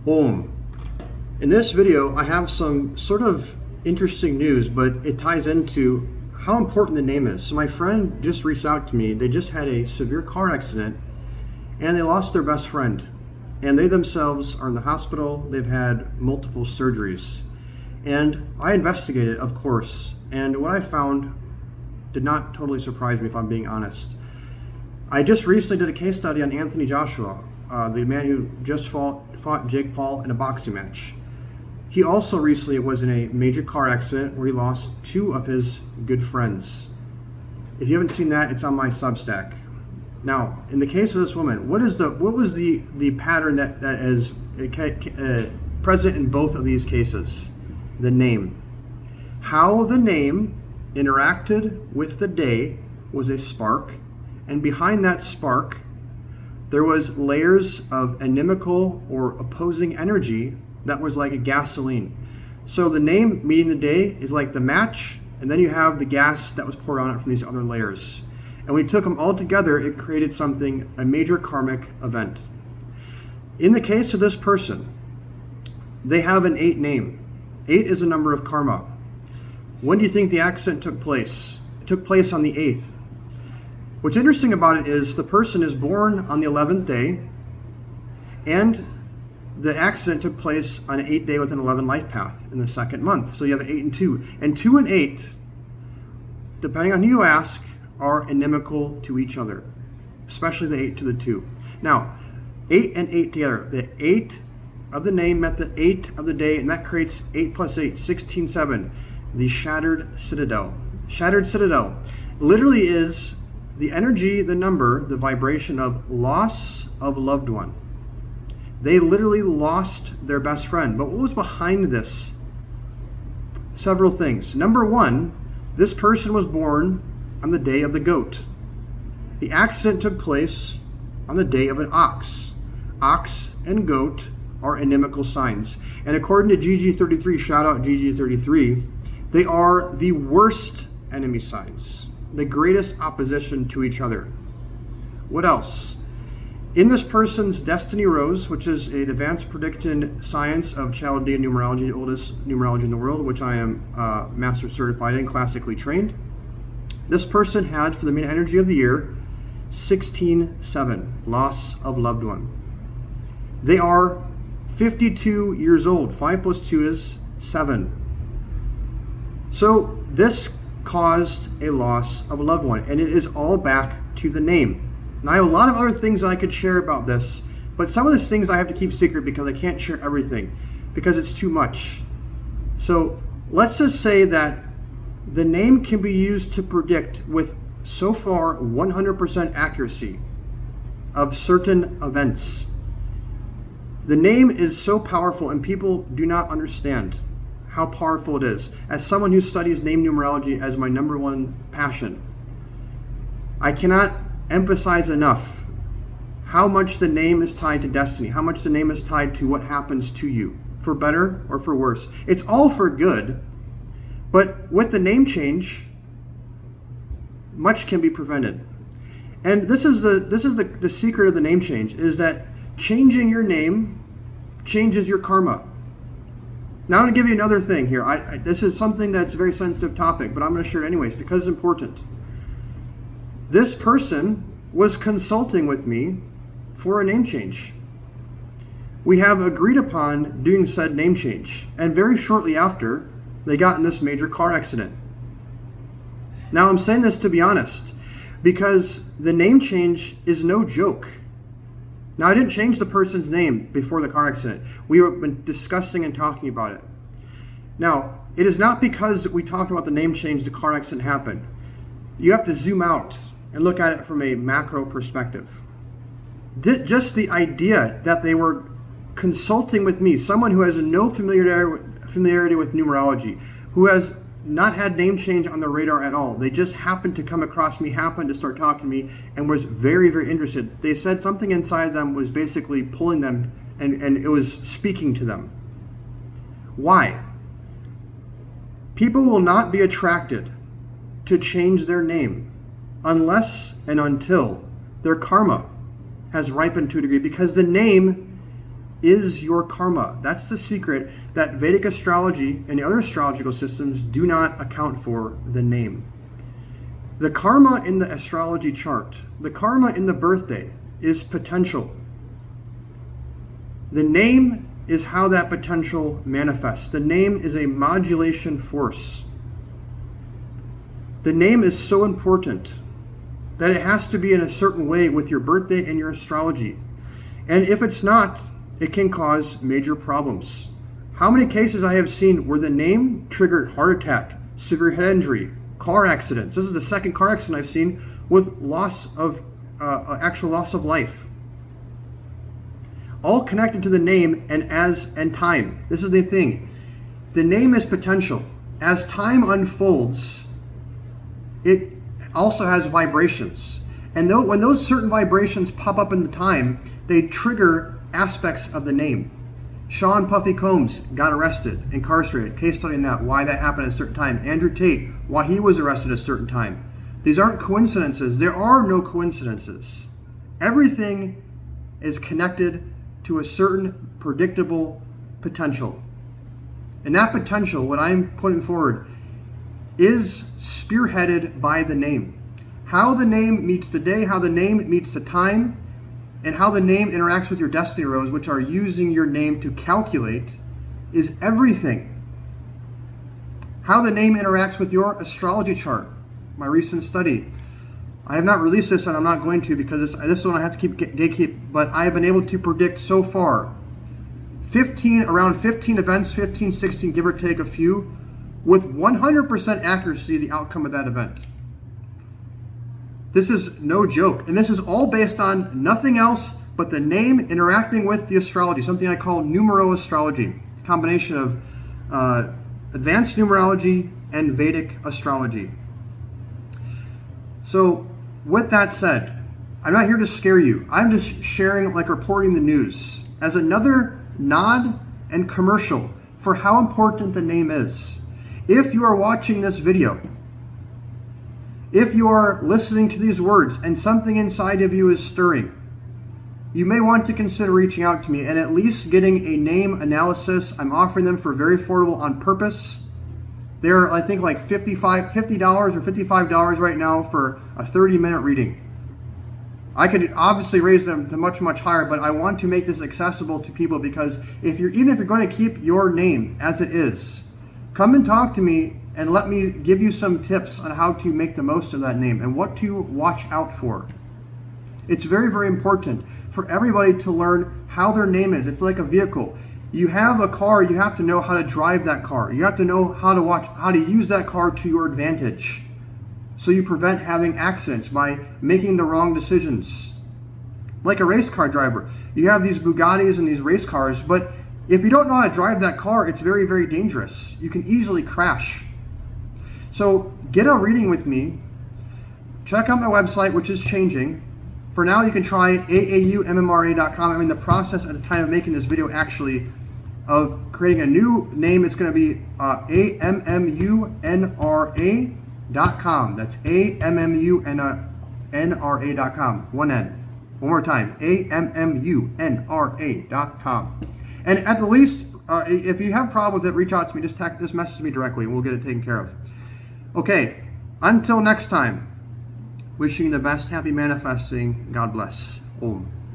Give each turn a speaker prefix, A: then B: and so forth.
A: Om. In this video, I have some sort of interesting news, but it ties into how important the name is. So my friend just reached out to me. They just had a severe car accident and they lost their best friend. And they themselves are in the hospital. They've had multiple surgeries. And I investigated, of course, and what I found did not totally surprise me, if I'm being honest. I just recently did a case study on Anthony Joshua, the man who just fought Jake Paul in a boxing match. He also recently was in a major car accident where he lost two of his good friends. If you haven't seen that, it's on my Substack. Now, in the case of this woman, what was the pattern that is present in both of these cases? The name. How the name interacted with the day was a spark, and behind that spark, there was layers of inimical or opposing energy that was like a gasoline. So the name meeting the day is like the match, and then you have the gas that was poured on it from these other layers. And when we took them all together, it created something, a major karmic event. In the case of this person, they have an 8 name. 8 is a number of karma. When do you think the accident took place? It took place on the 8th. What's interesting about it is the person is born on the 11th day, and the accident took place on an 8th day with an 11 life path in the second month. So you have 8 and 2. And 2 and 8, depending on who you ask, are inimical to each other, especially the 8 to the 2. Now, 8 and 8 together, the 8 of the name met the 8 of the day, and that creates 8 plus 8, 16, 7. The shattered citadel. Shattered citadel literally is the energy, the number, the vibration of loss of loved one. They literally lost their best friend. But what was behind this? Several things. Number one, this person was born on the day of the goat. The accident took place on the day of an ox. Ox and goat are inimical signs. And according to GG33, shout out GG33, they are the worst enemy signs, the greatest opposition to each other. What else? In this person's destiny rose, which is an advanced prediction science of Chaldean numerology, the oldest numerology in the world, which I am master certified in, classically trained. This person had, for the main energy of the year, 16-7, loss of loved one. They are 52 years old. 5 plus 2 is 7. So this caused a loss of a loved one, and it is all back to the name. Now, I have a lot of other things I could share about this, but some of these things I have to keep secret because I can't share everything because it's too much. So let's just say that the name can be used to predict with so far 100% accuracy of certain events. The name is so powerful, and people do not understand how powerful it is. As someone who studies name numerology as my number one passion, I cannot emphasize enough how much the name is tied to destiny, how much the name is tied to what happens to you, for better or for worse. It's all for good, but with the name change, much can be prevented. And this is the secret of the name change, is that changing your name changes your karma. Now I'm going to give you another thing here. This is something that's a very sensitive topic, but I'm going to share it anyways because it's important. This person was consulting with me for a name change. We have agreed upon doing said name change, and very shortly after, they got in this major car accident. Now I'm saying this to be honest, because the name change is no joke. Now, I didn't change the person's name before the car accident. We have been discussing and talking about it. Now, it is not because we talked about the name change the car accident happened. You have to zoom out and look at it from a macro perspective. Just the idea that they were consulting with me, someone who has no familiarity with numerology, who has not had name change on their radar at all. They just happened to come across me, happened to start talking to me, and was very, very interested. They said something inside them was basically pulling them, and it was speaking to them. Why? People will not be attracted to change their name unless and until their karma has ripened to a degree, because the name is your karma. That's the secret that Vedic astrology and the other astrological systems do not account for, the name. The karma in the astrology chart, the karma in the birthday is potential. The name is how that potential manifests. The name is a modulation force. The name is so important that it has to be in a certain way with your birthday and your astrology. And if it's not, it can cause major problems. How many cases I have seen where the name triggered heart attack, severe head injury, car accidents. This is the second car accident I've seen with actual loss of life. All connected to the name and time. This is the thing. The name is potential. As time unfolds, it also has vibrations. And when those certain vibrations pop up in the time, they trigger aspects of the name. Sean Puffy Combs got arrested, incarcerated. Case study in that, why that happened at a certain time. Andrew Tate, why he was arrested at a certain time. These aren't coincidences. There are no coincidences. Everything is connected to a certain predictable potential. And that potential, what I'm putting forward, is spearheaded by the name. How the name meets the day, how the name meets the time, and how the name interacts with your destiny rows, which are using your name to calculate, is everything. How the name interacts with your astrology chart, my recent study. I have not released this, and I'm not going to, because this one I have to gatekeep, but I have been able to predict so far around 15 events, 15, 16, give or take a few, with 100% accuracy the outcome of that event. This is no joke. And this is all based on nothing else but the name interacting with the astrology, something I call Numerostrology, a combination of advanced numerology and Vedic astrology. So with that said, I'm not here to scare you. I'm just sharing, reporting the news as another nod and commercial for how important the name is. If you are watching this video, if you are listening to these words and something inside of you is stirring, you may want to consider reaching out to me and at least getting a name analysis. I'm offering them for very affordable on purpose. They're, I think, like $50 or $55 right now for a 30-minute reading. I could obviously raise them to much, much higher, but I want to make this accessible to people, because even if you're going to keep your name as it is, come and talk to me and let me give you some tips on how to make the most of that name and what to watch out for. It's very, very important for everybody to learn how their name is. It's like a vehicle. You have a car, you have to know how to drive that car. You have to know how to use that car to your advantage, so you prevent having accidents by making the wrong decisions. Like a race car driver, you have these Bugattis and these race cars, but if you don't know how to drive that car, it's very, very dangerous. You can easily crash. So get a reading with me. Check out my website, which is changing. For now, you can try aaummra.com. I'm in the process at the time of making this video, actually, of creating a new name. It's going to be ammuna.com. That's ammuna.com. One N. One more time. ammuna.com. And at the least, if you have a problem with it, reach out to me. Just message me directly, and we'll get it taken care of. Okay, until next time, wishing you the best, happy manifesting. God bless. Om.